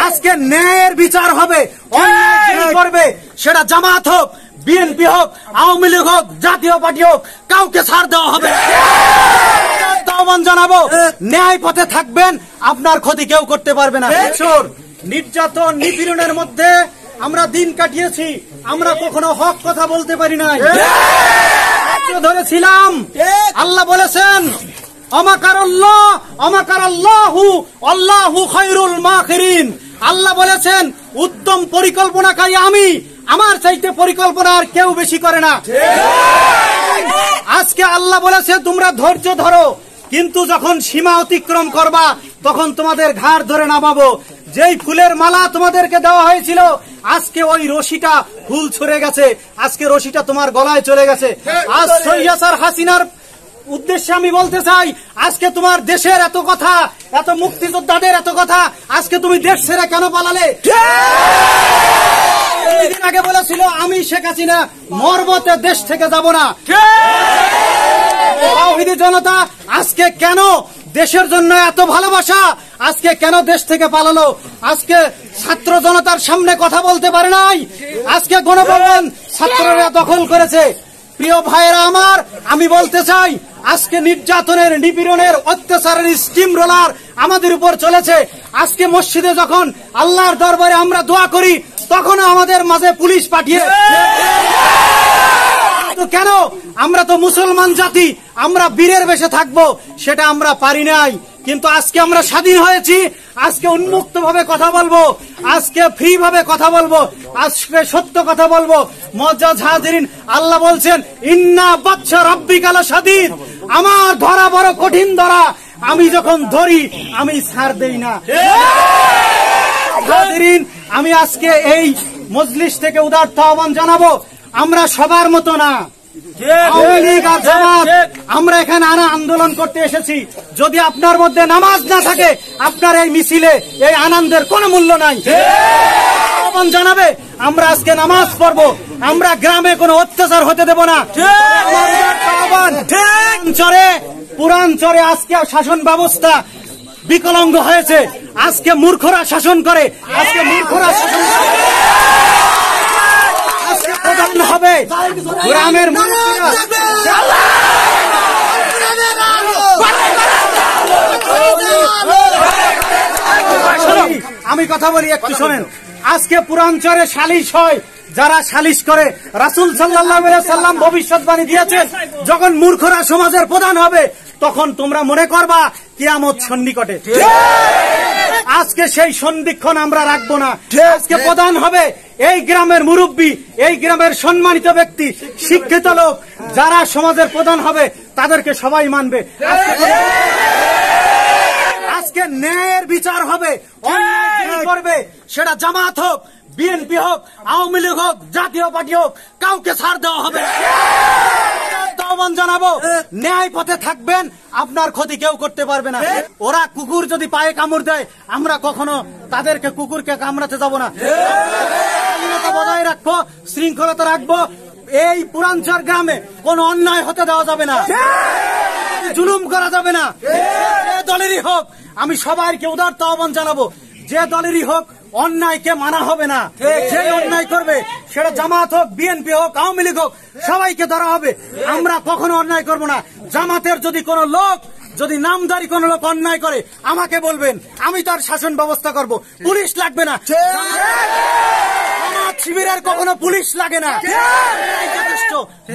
আজকে ন্যায়ের বিচার হবে। অন্যায় করবে সেটা জামাত হোক, বিএনপি হোক, আওয়ামী লীগ হোক, জাতীয় পার্টি হোক, কাউকে ছাড় দেওয়া হবে। আহ্বান জানাবো, ন্যায় পথে থাকবেন, আপনার ক্ষতি কেউ করতে পারবে না। নির্যাতন নিপীড়নের মধ্যে আমরা দিন কাটিয়েছি, আমরা কখনো হক কথা বলতে পারি নাই, ধরেছিলাম। আল্লাহ বলেছেন আল্লাহু খায়রুল মাকিরিন। আল্লাহ বলেছেন উত্তম পরিকল্পনাকারী আমি, আমার চাইতে পরিকল্পনা আর কেউ বেশি করে না। আজকে আল্লাহ বলেছে তোমরা ধৈর্য ধরো, কিন্তু যখন সীমা অতিক্রম করবা তখন তোমাদের ঘাড় ধরে নামাবো। যেই ফুলের মালা তোমাদেরকে দেওয়া হয়েছিল, আজকে ওই রশিটা ফুল ছড়ে গেছে, আজকে রশিটা তোমার গলায় চলে গেছে। আজ সৈয়াসার হাসিনার উদ্দেশ্যে আমি বলতে চাই, আজকে তোমার দেশের এত কথা, এত মুক্তিযোদ্ধাদের এত কথা, আজকে তুমি দেশ ছেড়ে কেন পালালে? দিন আগে বলেছিল আমি শেখ হাসিনা মরবতে দেশ থেকে যাব না। তাওহীদি জনতা আজকে কেন দেশের জন্য এত ভালোবাসা, আজকে কেন দেশ থেকে পালালো? আজকে ছাত্র জনতার সামনে কথা বলতে পারে নাই, আজকে গণভবন ছাত্ররা দখল করেছে। প্রিয় ভাইয়েরা আমার, আমি বলতে চাই আজকে নির্যাতনের, নিপীড়নের, অত্যাচারের স্টিম রোলার আমাদের উপর চলেছে। আজকে মসজিদে যখন আল্লাহর দরবারে আমরা দোয়া করি, তখন আমাদের মাঝে পুলিশ পাঠিয়ে। কেন? আমরা তো মুসলমান জাতি, আমরা বীরের বেশে থাকবো, সেটা আমরা পারি নাই। কিন্তু আজকে আমরা স্বাধীন হয়েছি, আজকে উন্মুক্ত ভাবে কথা বলবো, আজকে ফ্রি ভাবে কথা বলবো, আজকে সত্য কথা বলবো। মুআজ্জাজ হাজিরিন, আল্লাহ বলছেন ইন্না বাতশা রাব্বিকা লাশাদীদ, আমার ধরা বড় কঠিন ধরা, আমি যখন ধরি আমি ছাড় দেই না। হাজিরিন, আমি আজকে এই মজলিস থেকে উদাত্ত আহ্বান জানাবো, আমরা সবার মতো না। আওয়ামী লীগ আর জামাত, আমরা এখানে আন্দোলন করতে এসেছি। যদি আপনার মধ্যে নামাজ না থাকে, আপনার এই মিছিলে, এই আনন্দের কোনো মূল্য নাই। আহ্বান জানাবে, আমরা আজকে নামাজ পড়বো, আমরা গ্রামে কোনো অত্যাচার হতে দেব না। পুরাঞ্চরে আজকে শাসন ব্যবস্থা বিকলাঙ্গ হয়েছে, আজকে মূর্খরা শাসন করে, আজকে মূর্খরা শাসন প্রধান হবে গ্রামের মানুষেরা। আমি কথা বলি, একটু শোনেন। আজকে পুরাঞ্চলে সালিশ হয়, যারা সালিশ করে, রাসূল সাল্লাল্লাহু আলাইহি সাল্লাম ভবিষ্যৎবাণী দিয়েছেন যখন মূর্খরা সমাজের প্রধান হবে, তখন তোমরা মনে করবা কিয়ামত সন্নিকটে। আজকে সেই সন্ধিক্ষণ আমরা রাখবো না। আজকে প্রধান হবে এই গ্রামের মুরব্বী, এই গ্রামের সম্মানিত ব্যক্তি, শিক্ষিত লোক, যারা সমাজের প্রধান হবে তাদেরকে সবাই মানবে। আজকে ন্যায়ের বিচার হবে। অন্যায় করবে সেটা জামাত হোক, বিএনপি হোক, আওয়ামী লীগ হোক, জাতীয় পার্টি হোক, কাউকে ছাড় দেওয়া হবে। আহ্বান জানাবো, ন্যায় পথে থাকবেন, আপনার ক্ষতি কেউ করতে পারবে না। ওরা কুকুর যদি পায়ে কামড় দেয়, আমরা কখনো তাদেরকে কুকুরকে কামড়াতে যাব না। বজায় রাখবো, শৃঙ্খলতা রাখবো। এই পুরাঞ্চল গ্রামে কোন অন্যায় হতে দেওয়া যাবে না, জুলুম করা যাবে না। যে দলেরই হোক, আমি সবাইকে উদারতা আহ্বান জানাবো, যে দলেরই হোক অন্যায়কে মানা হবে না। যে অন্যায় করবে সেটা জামাত হোক, বিএনপি হোক, আওয়ামী লীগ হোক, সবাইকে ধরা হবে। আমরা কখনো অন্যায় করব না। জামাতের যদি কোন লোক, যদি নামদারি কোন লোক অন্যায় করে, আমাকে বলবেন, আমি তার শাসন ব্যবস্থা করব। পুলিশ লাগবে না, শিবিরের কখনো পুলিশ লাগে না।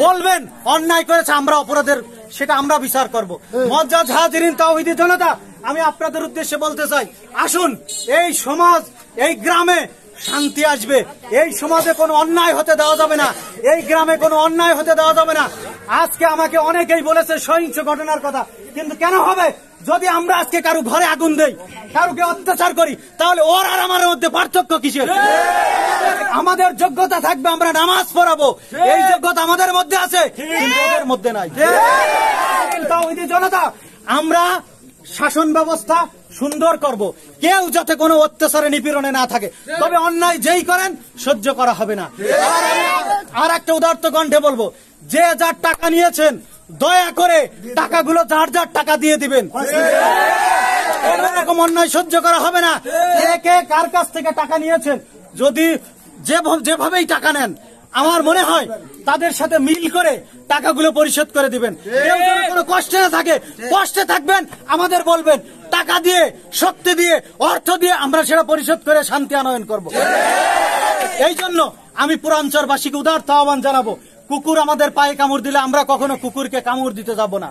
বলবেন অন্যায় করেছে, আমরা অপরাধের সেটা আমরা বিচার করব। মুআজ্জাজ হাজিরিন, তাওহীদি জনতা, আমি আপনাদের উদ্দেশ্যে বলতে চাই, আসুন এই সমাজ, এই গ্রামে শান্তি আসবে। এই সমাজে কোনো অন্যায় হতে দেওয়া যাবে না, এই গ্রামে কোনো অন্যায় হতে দেওয়া যাবে না। আজকে আমাকে অনেকেই বলেছে সহিংস ঘটনার কথা, কিন্তু কেন হবে? যদি আমরা আজকে কারো ঘরে আগুন দেই, কারোকে অত্যাচার করি, তাহলে ওর আর আমার মধ্যে পার্থক্য কিসের? আমাদের যোগ্যতা থাকবে, আমরা নামাজ পড়াবো, এই যোগ্যতা আমাদের মধ্যে আছে, কিন্তু ওদের মধ্যে নাই। তাওহীদি জনতা, আমরা শাসন ব্যবস্থা সুন্দর করব, কেউ যাতে কোনো অত্যাচারে নিপীড়নে না থাকে। তবে অন্যায় যেই করেন সহ্য করা হবে না। আর একটা উদারত কণ্ঠে বলবো, যে যার টাকা নিয়েছেন, দয়া করে টাকাগুলো যার যার টাকা দিয়ে দিবেন। এরকম অন্যায় সহ্য করা হবে না। কে কার কাছ থেকে টাকা নিয়েছেন, যদি যেভাবেই টাকা নেন, আমার মনে হয় তাদের সাথে মিল করে টাকাগুলো পরিশোধ করে দিবেন। কেউ যদি কোনো কষ্টে না থাকে, কষ্টে থাকবেন আমাদের বলবেন, টাকা দিয়ে, শক্তি দিয়ে, অর্থ দিয়ে আমরা সেটা পরিশোধ করে শান্তি আনয়ন করব। এই জন্য আমি পুরাঞ্চলবাসীকে উদারতা আহ্বান জানাবো, কুকুর আমাদের পায়ে কামড় দিলে আমরা কখনো কুকুরকে কামড় দিতে যাব না।